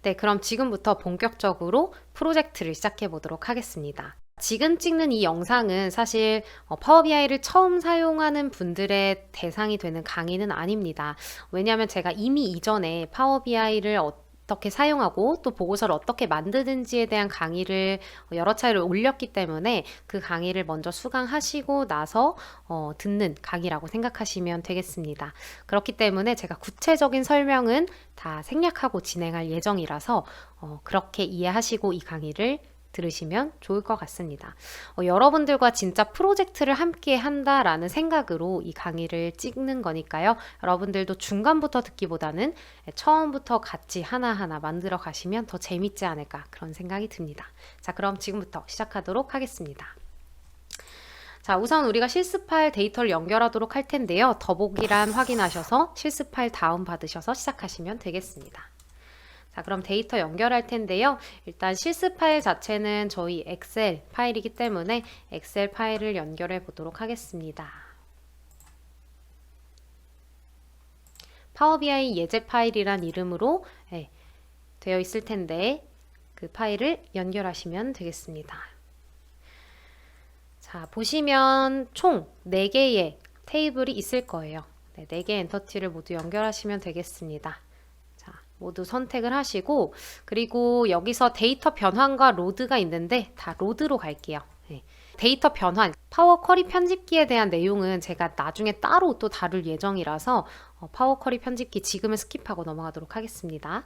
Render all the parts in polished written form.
네, 그럼 지금부터 본격적으로 프로젝트를 시작해 보도록 하겠습니다. 지금 찍는 이 영상은 사실 파워 BI를 처음 사용하는 분들의 대상이 되는 강의는 아닙니다. 왜냐하면 제가 이미 이전에 파워 BI를 어떻게 사용하고 또 보고서를 어떻게 만드는지에 대한 강의를 여러 차례 올렸기 때문에 그 강의를 먼저 수강하시고 나서 듣는 강의라고 생각하시면 되겠습니다. 그렇기 때문에 제가 구체적인 설명은 다 생략하고 진행할 예정이라서 그렇게 이해하시고 이 강의를 들으시면 좋을 것 같습니다. 여러분들과 진짜 프로젝트를 함께 한다라는 생각으로 이 강의를 찍는 거니까요. 여러분들도 중간부터 듣기보다는 처음부터 같이 하나하나 만들어 가시면 더 재밌지 않을까 그런 생각이 듭니다. 자, 그럼 지금부터 시작하도록 하겠습니다. 자, 우선 우리가 실습 파일 데이터를 연결하도록 할 텐데요. 더보기란 확인하셔서 실습 파일 다운받으셔서 시작하시면 되겠습니다. 자, 그럼 데이터 연결할 텐데요. 일단 실습 파일 자체는 저희 엑셀 파일이기 때문에 엑셀 파일을 연결해 보도록 하겠습니다. 파워 BI 예제 파일이란 이름으로 되어 있을 텐데 그 파일을 연결하시면 되겠습니다. 자, 보시면 총 4개의 테이블이 있을 거예요. 4개의 엔터티를 모두 연결하시면 되겠습니다. 모두 선택을 하시고, 그리고 여기서 데이터 변환과 로드가 있는데 다 로드로 갈게요. 데이터 변환, 파워 쿼리 편집기에 대한 내용은 제가 나중에 따로 또 다룰 예정이라서 파워 쿼리 편집기 지금은 스킵하고 넘어가도록 하겠습니다.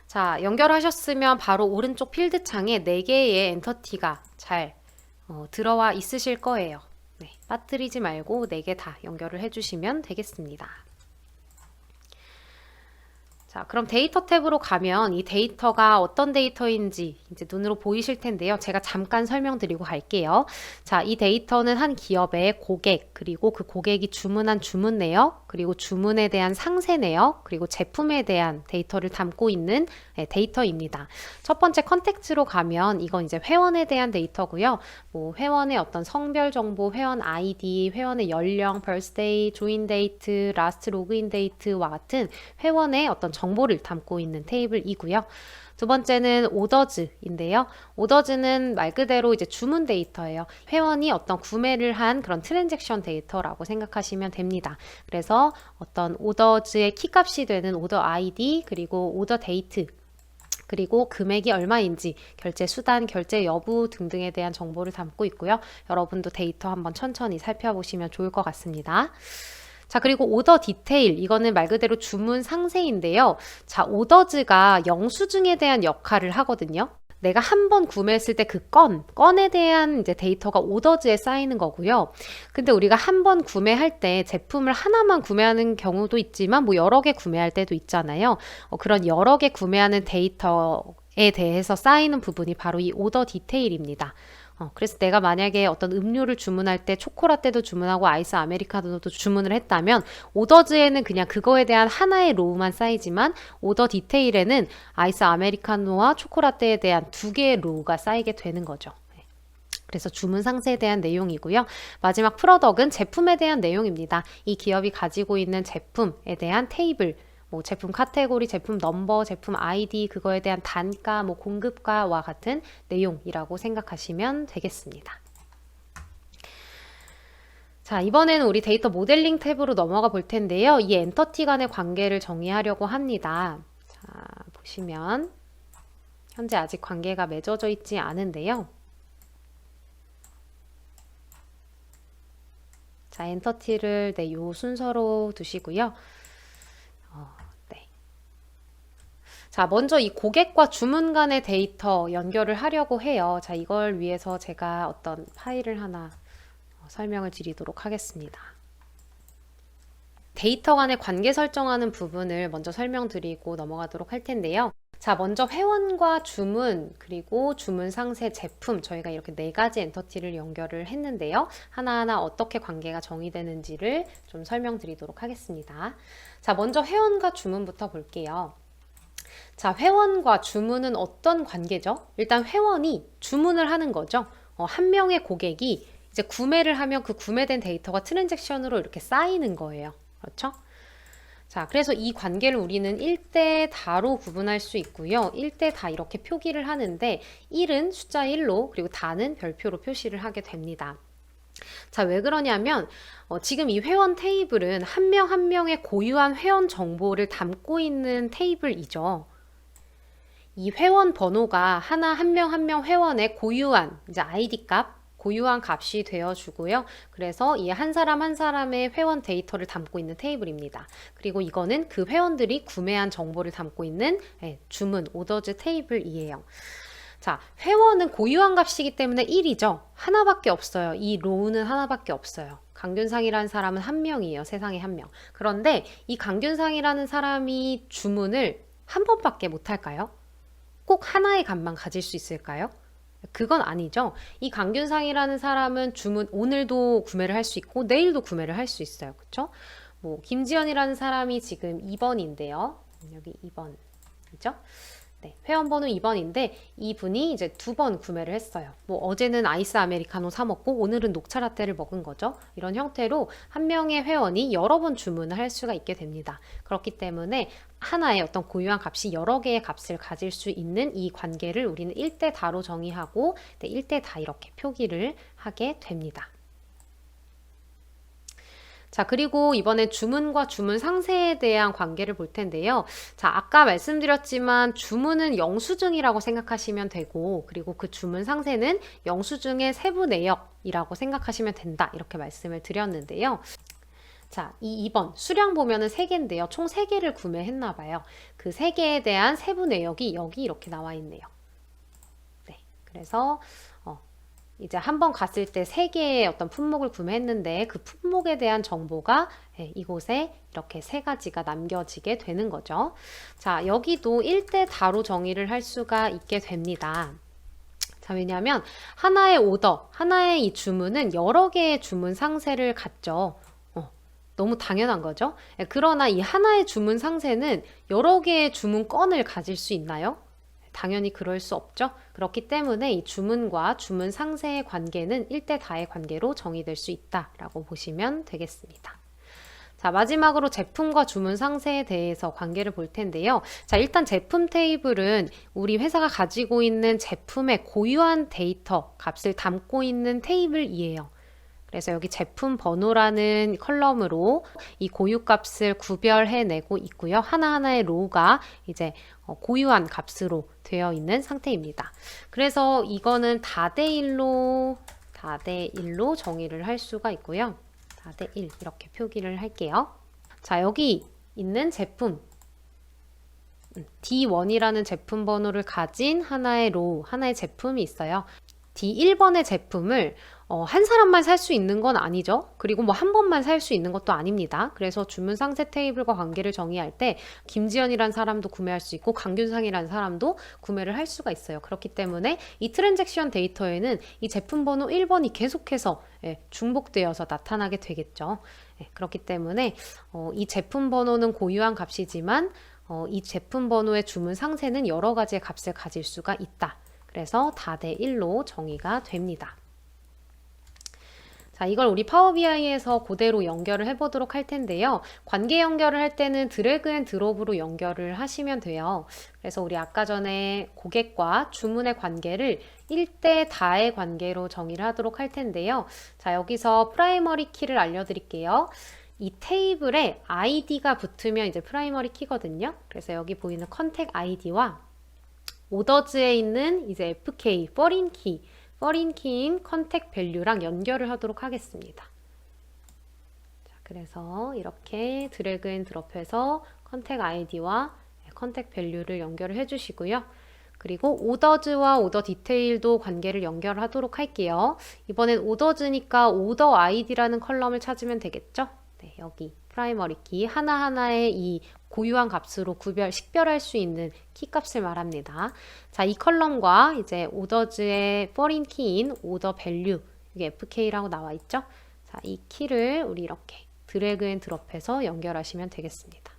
자, 연결하셨으면 바로 오른쪽 필드 창에 4개의 엔터티가 잘 들어와 있으실 거예요. 빠뜨리지 말고 4개 다 연결을 해주시면 되겠습니다. 자, 그럼 데이터 탭으로 가면 이 데이터가 어떤 데이터인지 이제 눈으로 보이실 텐데요. 제가 잠깐 설명드리고 갈게요. 자, 이 데이터는 한 기업의 고객, 그리고 그 고객이 주문한 주문 내역, 그리고 주문에 대한 상세 내역, 그리고 제품에 대한 데이터를 담고 있는 데이터입니다. 첫 번째 컨텍스트로 가면 이건 이제 회원에 대한 데이터고요. 뭐 회원의 어떤 성별 정보, 회원 아이디, 회원의 연령, birthday, join date, last login date와 같은 회원의 어떤 정보를 담고 있는 테이블이고요. 두 번째는 오더즈인데요. 오더즈는 말 그대로 이제 주문 데이터예요. 회원이 어떤 구매를 한 그런 트랜잭션 데이터라고 생각하시면 됩니다. 그래서 어떤 오더즈의 키값이 되는 오더 아이디, 그리고 오더 데이트, 그리고 금액이 얼마인지, 결제 수단, 결제 여부 등등에 대한 정보를 담고 있고요. 여러분도 데이터 한번 천천히 살펴보시면 좋을 것 같습니다. 자, 그리고 오더 디테일, 이거는 말 그대로 주문 상세인데요. 자, 오더즈가 영수증에 대한 역할을 하거든요. 내가 한 번 구매했을 때 그 건에 대한 이제 데이터가 오더즈에 쌓이는 거고요. 근데 우리가 한 번 구매할 때 제품을 하나만 구매하는 경우도 있지만 뭐 여러 개 구매할 때도 있잖아요. 그런 여러 개 구매하는 데이터에 대해서 쌓이는 부분이 바로 이 오더 디테일입니다. 그래서 내가 만약에 어떤 음료를 주문할 때 초코라떼도 주문하고 아이스 아메리카노도 주문을 했다면 오더즈에는 그냥 그거에 대한 하나의 로우만 쌓이지만 오더 디테일에는 아이스 아메리카노와 초코라떼에 대한 2개의 로우가 쌓이게 되는 거죠. 그래서 주문 상세에 대한 내용이고요. 마지막 프로덕은 제품에 대한 내용입니다. 이 기업이 가지고 있는 제품에 대한 테이블, 뭐 제품 카테고리, 제품 넘버, 제품 아이디, 그거에 대한 단가, 뭐 공급가와 같은 내용이라고 생각하시면 되겠습니다. 자, 이번에는 우리 데이터 모델링 탭으로 넘어가 볼 텐데요. 이 엔터티 간의 관계를 정의하려고 합니다. 자, 보시면 현재 아직 관계가 맺어져 있지 않은데요. 자, 엔터티를 요 순서로 두시고요. 자, 먼저 이 고객과 주문 간의 데이터 연결을 하려고 해요. 자, 이걸 위해서 제가 어떤 파일을 하나 설명을 드리도록 하겠습니다. 데이터 간의 관계 설정하는 부분을 먼저 설명드리고 넘어가도록 할 텐데요. 자, 먼저 회원과 주문, 그리고 주문 상세, 제품, 저희가 이렇게 4가지 엔터티를 연결을 했는데요. 하나하나 어떻게 관계가 정의되는지를 좀 설명드리도록 하겠습니다. 자, 먼저 회원과 주문부터 볼게요. 자, 회원과 주문은 어떤 관계죠? 일단 회원이 주문을 하는 거죠. 한 명의 고객이 이제 구매를 하면 그 구매된 데이터가 트랜잭션으로 이렇게 쌓이는 거예요. 그렇죠? 자, 그래서 이 관계를 우리는 1대 다로 구분할 수 있고요. 1대 다 이렇게 표기를 하는데 1은 숫자 1로 그리고 다는 별표로 표시를 하게 됩니다. 자, 왜 그러냐면 지금 이 회원 테이블은 한 명 한 명의 고유한 회원 정보를 담고 있는 테이블이죠. 이 회원 번호가 하나 한 명 한 명 회원의 고유한 이제 아이디 값, 고유한 값이 되어주고요. 그래서 이 한 사람 한 사람의 회원 데이터를 담고 있는 테이블입니다. 그리고 이거는 그 회원들이 구매한 정보를 담고 있는 주문, 오더즈 테이블이에요. 자, 회원은 고유한 값이기 때문에 1이죠. 하나밖에 없어요. 이 로우는 하나밖에 없어요. 강균상이라는 사람은 한 명이에요. 세상에 한 명. 그런데 이 강균상이라는 사람이 주문을 한 번밖에 못 할까요? 꼭 하나의 값만 가질 수 있을까요? 그건 아니죠. 이 강균상이라는 사람은 주문 오늘도 구매를 할 수 있고 내일도 구매를 할 수 있어요. 그쵸? 뭐 김지연이라는 사람이 지금 2번인데요. 여기 2번이죠. 네, 회원번호 2번인데 이분이 이제 2번 구매를 했어요. 뭐 어제는 아이스 아메리카노 사 먹고 오늘은 녹차 라떼를 먹은 거죠. 이런 형태로 한 명의 회원이 여러 번 주문을 할 수가 있게 됩니다. 그렇기 때문에 하나의 어떤 고유한 값이 여러 개의 값을 가질 수 있는 이 관계를 우리는 1대 다로 정의하고 1대 다 이렇게 표기를 하게 됩니다. 자, 그리고 이번에 주문과 주문 상세에 대한 관계를 볼 텐데요. 자, 아까 말씀드렸지만 주문은 영수증이라고 생각하시면 되고, 그리고 그 주문 상세는 영수증의 세부 내역이라고 생각하시면 된다. 이렇게 말씀을 드렸는데요. 자, 이 2번 수량 보면은 3개인데요. 총 3개를 구매했나 봐요. 그 3개에 대한 세부 내역이 여기 이렇게 나와 있네요. 네, 그래서 이제 한 번 갔을 때 3개의 어떤 품목을 구매했는데 그 품목에 대한 정보가 이곳에 이렇게 3가지가 남겨지게 되는 거죠. 자, 여기도 1대 다로 정의를 할 수가 있게 됩니다. 자, 왜냐하면 하나의 오더, 하나의 이 주문은 여러 개의 주문 상세를 갖죠. 너무 당연한 거죠. 그러나 이 하나의 주문 상세는 여러 개의 주문 건을 가질 수 있나요? 당연히 그럴 수 없죠. 그렇기 때문에 이 주문과 주문 상세의 관계는 1대 다의 관계로 정의될 수 있다라고 보시면 되겠습니다. 자, 마지막으로 제품과 주문 상세에 대해서 관계를 볼 텐데요. 자, 일단 제품 테이블은 우리 회사가 가지고 있는 제품의 고유한 데이터 값을 담고 있는 테이블이에요. 그래서 여기 제품 번호라는 컬럼으로 이 고유 값을 구별해내고 있고요. 하나하나의 로우가 이제 고유한 값으로 되어 있는 상태입니다. 그래서 이거는 다대1로 정의를 할 수가 있고요. 다대1 이렇게 표기를 할게요. 자, 여기 있는 제품 D1이라는 제품 번호를 가진 하나의 로우, 하나의 제품이 있어요. D1번의 제품을 한 사람만 살 수 있는 건 아니죠. 그리고 뭐 한 번만 살 수 있는 것도 아닙니다. 그래서 주문 상세 테이블과 관계를 정의할 때 김지연이라는 사람도 구매할 수 있고 강균상이라는 사람도 구매를 할 수가 있어요. 그렇기 때문에 이 트랜잭션 데이터에는 이 제품 번호 1번이 계속해서 중복되어서 나타나게 되겠죠. 그렇기 때문에 이 제품 번호는 고유한 값이지만 이 제품 번호의 주문 상세는 여러 가지의 값을 가질 수가 있다. 그래서 다대1로 정의가 됩니다. 자, 이걸 우리 파워 BI에서 그대로 연결을 해보도록 할 텐데요. 관계 연결을 할 때는 드래그 앤 드롭으로 연결을 하시면 돼요. 그래서 우리 아까 전에 고객과 주문의 관계를 1대 다의 관계로 정의를 하도록 할 텐데요. 자, 여기서 프라이머리 키를 알려드릴게요. 이 테이블에 ID가 붙으면 이제 프라이머리 키거든요. 그래서 여기 보이는 컨택 ID와 오더즈에 있는 이제 FK, foreign key인 컨택 밸류랑 연결을 하도록 하겠습니다. 자, 그래서 이렇게 드래그 앤 드롭해서 컨택 아이디와 컨택 밸류를 연결을 해주시고요. 그리고 오더즈와 오더 디테일도 관계를 연결하도록 할게요. 이번엔 오더즈니까 오더 아이디라는 컬럼을 찾으면 되겠죠? 네, 여기 프라이머리 키 하나하나의 이 고유한 값으로 식별할 수 있는 키 값을 말합니다. 자, 이 컬럼과 이제 오더즈의 foreign key인 오더 밸류, 이게 FK라고 나와 있죠? 자, 이 키를 우리 이렇게 드래그 앤 드롭해서 연결하시면 되겠습니다.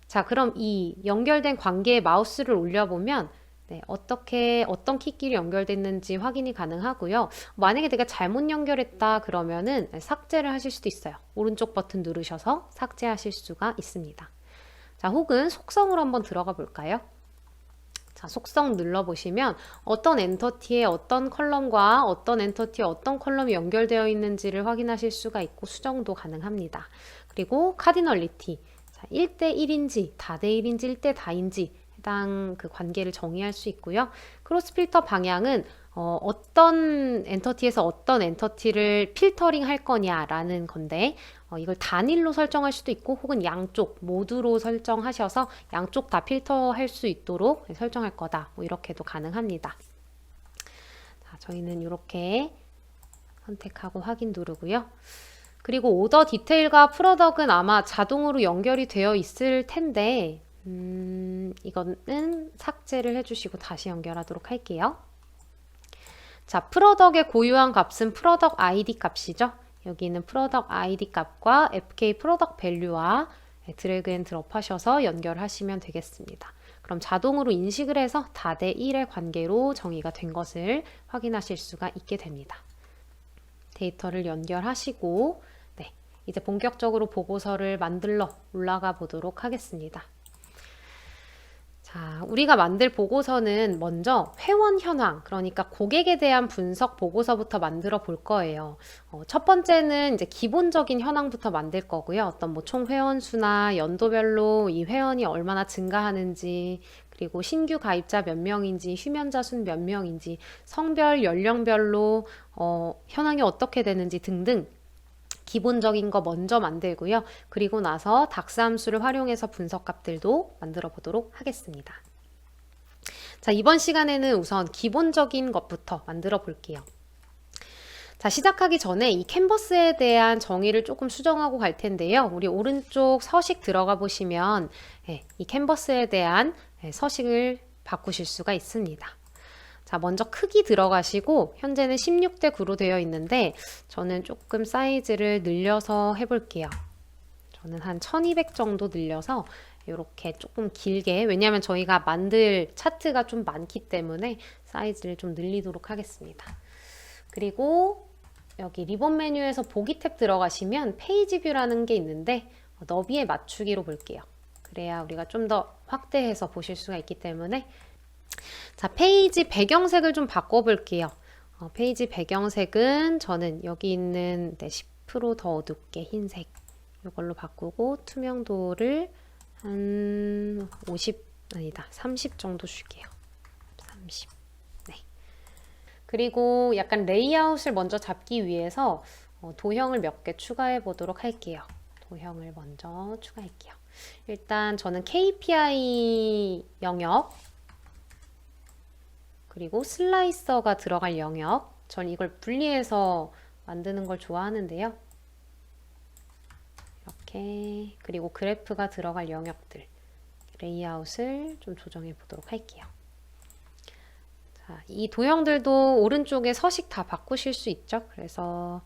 자, 그럼 이 연결된 관계에 마우스를 올려보면 네, 어떤 키끼리 연결됐는지 확인이 가능하고요. 만약에 내가 잘못 연결했다 그러면은 삭제를 하실 수도 있어요. 오른쪽 버튼 누르셔서 삭제하실 수가 있습니다. 자, 혹은 속성으로 한번 들어가 볼까요? 자, 속성 눌러보시면 어떤 엔터티에 어떤 컬럼과 어떤 엔터티에 어떤 컬럼이 연결되어 있는지를 확인하실 수가 있고 수정도 가능합니다. 그리고 카디널리티, 자, 1대1인지, 다대1인지, 1대4인지 해당 그 관계를 정의할 수 있고요. 크로스 필터 방향은 어떤 엔터티에서 어떤 엔터티를 필터링 할 거냐라는 건데 이걸 단일로 설정할 수도 있고 혹은 양쪽 모두로 설정하셔서 양쪽 다 필터할 수 있도록 설정할 거다. 뭐 이렇게도 가능합니다. 자, 저희는 이렇게 선택하고 확인 누르고요. 그리고 오더 디테일과 프로덕은 아마 자동으로 연결이 되어 있을 텐데 이거는 삭제를 해주시고 다시 연결하도록 할게요. 자, 프로덕의 고유한 값은 프로덕 ID 값이죠. 여기는 프로덕 ID 값과 FK 프로덕 밸류와 드래그 앤 드롭 하셔서 연결하시면 되겠습니다. 그럼 자동으로 인식을 해서 다대 1의 관계로 정의가 된 것을 확인하실 수가 있게 됩니다. 데이터를 연결하시고 네, 이제 본격적으로 보고서를 만들러 올라가 보도록 하겠습니다. 자, 우리가 만들 보고서는 먼저 회원 현황, 그러니까 고객에 대한 분석 보고서부터 만들어 볼 거예요. 첫 번째는 이제 기본적인 현황부터 만들 거고요. 어떤 뭐 총 회원 수나 연도별로 이 회원이 얼마나 증가하는지, 그리고 신규 가입자 몇 명인지, 휴면자 수 몇 명인지, 성별, 연령별로 현황이 어떻게 되는지 등등 기본적인 거 먼저 만들고요. 그리고 나서 닥스함수를 활용해서 분석값들도 만들어 보도록 하겠습니다. 자, 이번 시간에는 우선 기본적인 것부터 만들어 볼게요. 자, 시작하기 전에 이 캔버스에 대한 정의를 조금 수정하고 갈 텐데요. 우리 오른쪽 서식 들어가 보시면 이 캔버스에 대한 서식을 바꾸실 수가 있습니다. 자, 먼저 크기 들어가시고 현재는 16대 9로 되어 있는데 저는 조금 사이즈를 늘려서 해볼게요. 저는 한 1200 정도 늘려서 이렇게 조금 길게, 왜냐하면 저희가 만들 차트가 좀 많기 때문에 사이즈를 좀 늘리도록 하겠습니다. 그리고 여기 리본 메뉴에서 보기 탭 들어가시면 페이지 뷰라는 게 있는데 너비에 맞추기로 볼게요. 그래야 우리가 좀 더 확대해서 보실 수가 있기 때문에 자, 페이지 배경색을 좀 바꿔볼게요. 페이지 배경색은 저는 여기 있는 10% 더 어둡게 흰색 이걸로 바꾸고 투명도를 한 30 정도 줄게요. 30. 네. 그리고 약간 레이아웃을 먼저 잡기 위해서 도형을 몇 개 추가해 보도록 할게요. 도형을 먼저 추가할게요. 일단 저는 KPI 영역 그리고 슬라이서가 들어갈 영역, 전 이걸 분리해서 만드는 걸 좋아하는데요. 이렇게, 그리고 그래프가 들어갈 영역들, 레이아웃을 좀 조정해 보도록 할게요. 자, 이 도형들도 오른쪽에 서식 다 바꾸실 수 있죠. 그래서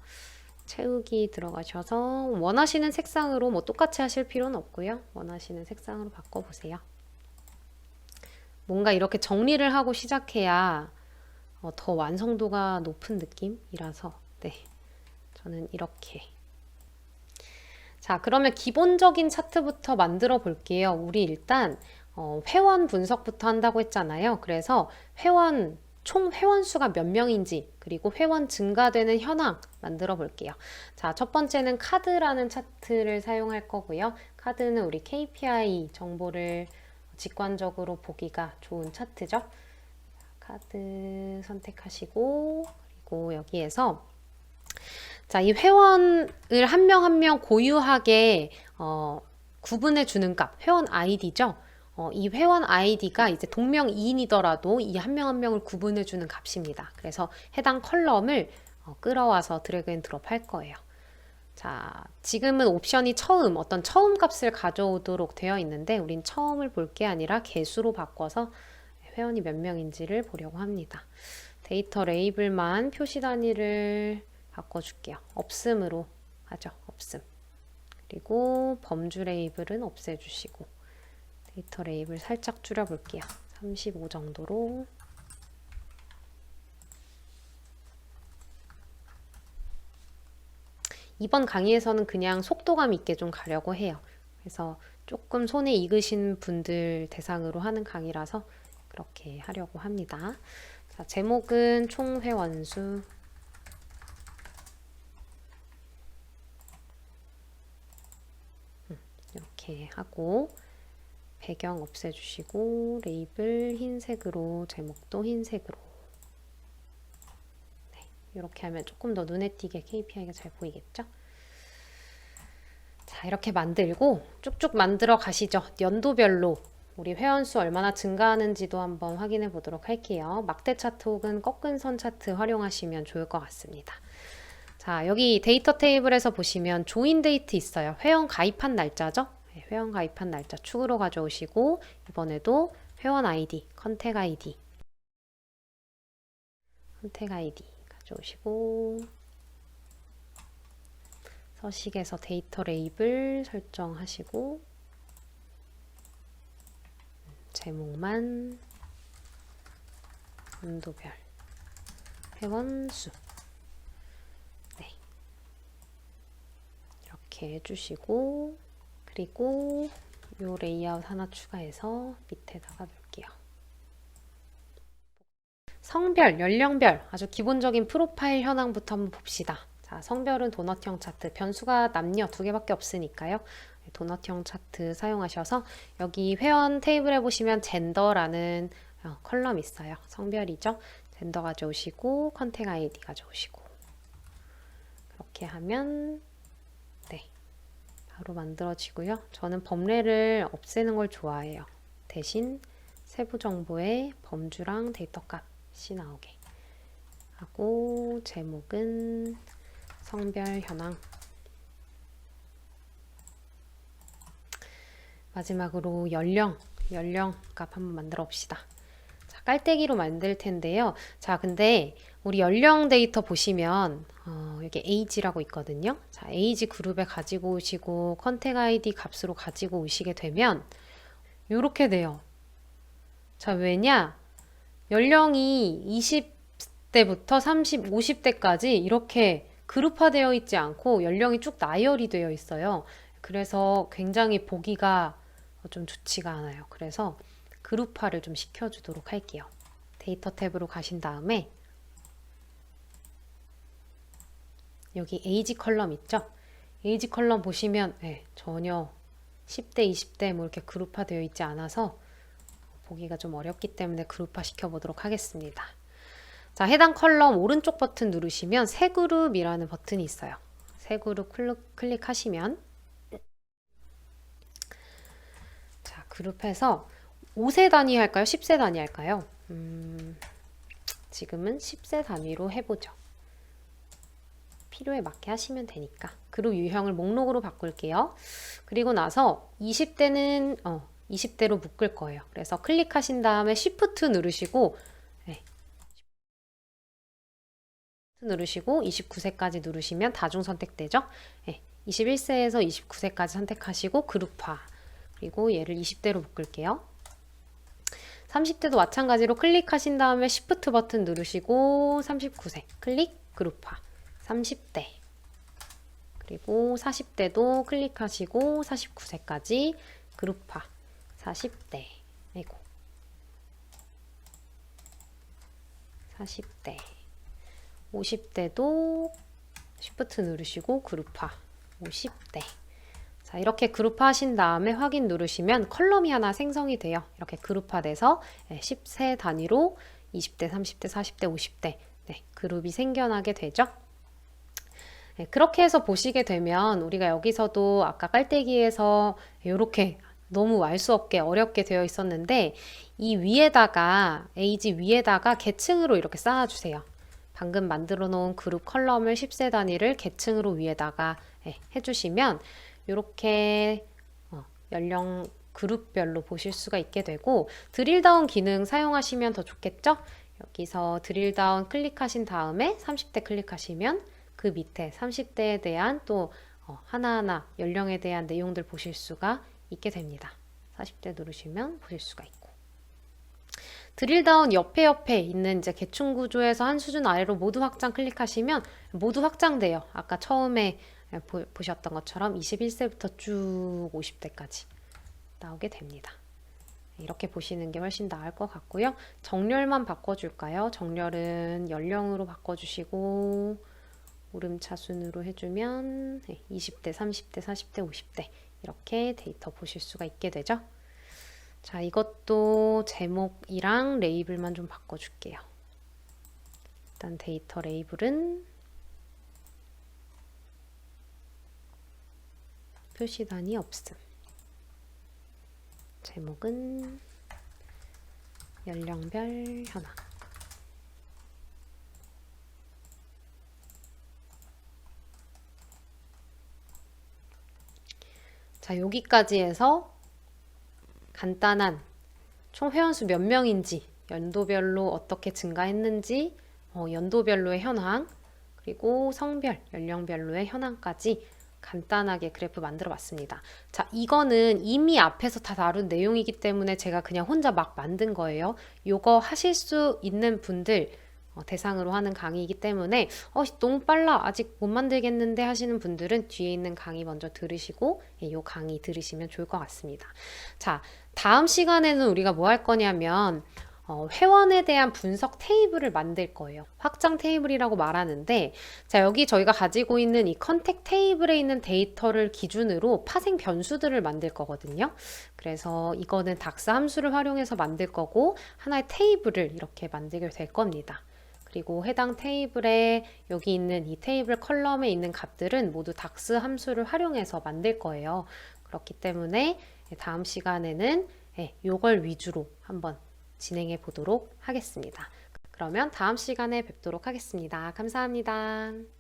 채우기 들어가셔서 원하시는 색상으로 뭐 똑같이 하실 필요는 없고요. 원하시는 색상으로 바꿔보세요. 뭔가 이렇게 정리를 하고 시작해야 더 완성도가 높은 느낌이라서 네, 저는 이렇게. 자, 그러면 기본적인 차트부터 만들어 볼게요. 우리 일단 회원 분석부터 한다고 했잖아요. 그래서 총 회원 수가 몇 명인지 그리고 회원 증가되는 현황 만들어 볼게요. 자, 첫 번째는 카드라는 차트를 사용할 거고요. 카드는 우리 KPI 정보를 직관적으로 보기가 좋은 차트죠. 카드 선택하시고 그리고 여기에서 자, 이 회원을 한 명 한 명 고유하게 구분해 주는 값, 회원 아이디죠. 이 회원 아이디가 이제 동명이인이더라도 이 한 명 한 명을 구분해 주는 값입니다. 그래서 해당 컬럼을 끌어와서 드래그 앤 드롭 할 거예요. 자, 지금은 옵션이 어떤 처음 값을 가져오도록 되어 있는데 우린 처음을 볼 게 아니라 개수로 바꿔서 회원이 몇 명인지를 보려고 합니다. 데이터 레이블만 표시 단위를 바꿔줄게요. 없음으로 하죠. 없음. 그리고 범주 레이블은 없애주시고 데이터 레이블 살짝 줄여볼게요. 35 정도로. 이번 강의에서는 그냥 속도감 있게 좀 가려고 해요. 그래서 조금 손에 익으신 분들 대상으로 하는 강의라서 그렇게 하려고 합니다. 자, 제목은 총회원수. 이렇게 하고 배경 없애주시고 레이블 흰색으로, 제목도 흰색으로. 네, 이렇게 하면 조금 더 눈에 띄게 KPI가 잘 보이겠죠? 자, 이렇게 만들고 쭉쭉 만들어 가시죠. 연도별로 우리 회원수 얼마나 증가하는지도 한번 확인해 보도록 할게요. 막대 차트 혹은 꺾은 선 차트 활용하시면 좋을 것 같습니다. 자, 여기 데이터 테이블에서 보시면 조인 데이트 있어요. 회원 가입한 날짜죠? 네, 회원 가입한 날짜 축으로 가져오시고, 이번에도 회원 아이디, 컨택 아이디 가져오시고, 서식에서 데이터 레이블 설정하시고, 제목만 연도별 회원수, 네, 이렇게 해주시고, 그리고 요 레이아웃 하나 추가해서 밑에다가 놓을게요. 성별, 연령별, 아주 기본적인 프로파일 현황부터 한번 봅시다. 자, 성별은 도넛형 차트, 변수가 남녀 두 개밖에 없으니까요. 도넛형 차트 사용하셔서 여기 회원 테이블에 보시면 젠더라는 컬럼 있어요. 성별이죠. 젠더 가져오시고 컨택 아이디 가져오시고, 그렇게 하면 네, 바로 만들어지고요. 저는 범례를 없애는 걸 좋아해요. 대신 세부 정보에 범주랑 데이터 값이 나오게 하고, 제목은 성별 현황, 마지막으로 연령 값 한번 만들어 봅시다. 자, 깔때기로 만들 텐데요. 자, 근데 우리 연령 데이터 보시면 여기 에이지라고 있거든요. 자, 에이지 그룹에 가지고 오시고 컨택 아이디 값으로 가지고 오시게 되면 이렇게 돼요. 자, 왜냐? 연령이 20대부터 30, 50대까지 이렇게 그룹화되어 있지 않고 연령이 쭉 나열이 되어 있어요. 그래서 굉장히 보기가 좀 좋지가 않아요. 그래서 그룹화를 좀 시켜주도록 할게요. 데이터 탭으로 가신 다음에 여기 에이지 컬럼 있죠? 에이지 컬럼 보시면 네, 전혀 10대, 20대 뭐 이렇게 그룹화되어 있지 않아서 보기가 좀 어렵기 때문에 그룹화 시켜보도록 하겠습니다. 자, 해당 컬럼 오른쪽 버튼 누르시면 새 그룹이라는 버튼이 있어요. 새 그룹 클릭하시면 자, 그룹해서 5세 단위 할까요? 10세 단위 할까요? 지금은 10세 단위로 해보죠. 필요에 맞게 하시면 되니까. 그룹 유형을 목록으로 바꿀게요. 그리고 나서 20대는 20대로 묶을 거예요. 그래서 클릭하신 다음에 Shift 누르시고 네, 누르시고 29세까지 누르시면 다중 선택되죠. 네, 21세에서 29세까지 선택하시고 그룹화. 그리고 얘를 20대로 묶을게요. 30대도 마찬가지로 클릭하신 다음에 Shift 버튼 누르시고 39세 클릭 그룹화. 30대. 그리고 40대도 클릭하시고 49세까지 그룹화. 40대. 아이고. 40대. 50대도 Shift 누르시고 그룹화. 50대. 자, 이렇게 그룹화 하신 다음에 확인 누르시면 컬럼이 하나 생성이 돼요. 이렇게 그룹화돼서 10세 단위로 20대, 30대, 40대, 50대 네, 그룹이 생겨나게 되죠. 네, 그렇게 해서 보시게 되면 우리가 여기서도 아까 깔때기에서 이렇게 너무 알 수 없게 어렵게 되어 있었는데 이 위에다가 에이지 위에다가 계층으로 이렇게 쌓아주세요. 방금 만들어 놓은 그룹 컬럼을 10세 단위를 계층으로 위에다가 해주시면 이렇게 연령 그룹별로 보실 수가 있게 되고, 드릴다운 기능 사용하시면 더 좋겠죠? 여기서 드릴다운 클릭하신 다음에 30대 클릭하시면 그 밑에 30대에 대한 또 하나하나 연령에 대한 내용들 보실 수가 있게 됩니다. 40대 누르시면 보실 수가 있고. 드릴다운 옆에 있는 이제 계층 구조에서 한 수준 아래로 모두 확장 클릭하시면 모두 확장돼요. 아까 처음에 보셨던 것처럼 21세부터 쭉 50대까지 나오게 됩니다. 이렇게 보시는 게 훨씬 나을 것 같고요. 정렬만 바꿔줄까요? 정렬은 연령으로 바꿔주시고 오름차 순으로 해주면 20대, 30대, 40대, 50대 이렇게 데이터 보실 수가 있게 되죠. 자, 이것도 제목이랑 레이블만 좀 바꿔줄게요. 일단 데이터 레이블은 표시단이 없음. 제목은 연령별 현황. 자, 여기까지 해서 간단한 총 회원수 몇 명인지, 연도별로 어떻게 증가했는지, 연도별로의 현황, 그리고 성별, 연령별로의 현황까지 간단하게 그래프 만들어 봤습니다. 자, 이거는 이미 앞에서 다 다룬 내용이기 때문에 제가 그냥 혼자 막 만든 거예요. 요거 하실 수 있는 분들 대상으로 하는 강의이기 때문에 너무 빨라 아직 못 만들겠는데 하시는 분들은 뒤에 있는 강의 먼저 들으시고 요 강의 들으시면 좋을 것 같습니다. 자, 다음 시간에는 우리가 뭐 할 거냐면 회원에 대한 분석 테이블을 만들 거예요. 확장 테이블이라고 말하는데, 자, 여기 저희가 가지고 있는 이 컨택 테이블에 있는 데이터를 기준으로 파생 변수들을 만들 거거든요. 그래서 이거는 닥스 함수를 활용해서 만들 거고, 하나의 테이블을 이렇게 만들게 될 겁니다. 그리고 해당 테이블에 여기 있는 이 테이블 컬럼에 있는 값들은 모두 닥스 함수를 활용해서 만들 거예요. 그렇기 때문에 다음 시간에는 이걸 위주로 한번 진행해 보도록 하겠습니다. 그러면 다음 시간에 뵙도록 하겠습니다. 감사합니다.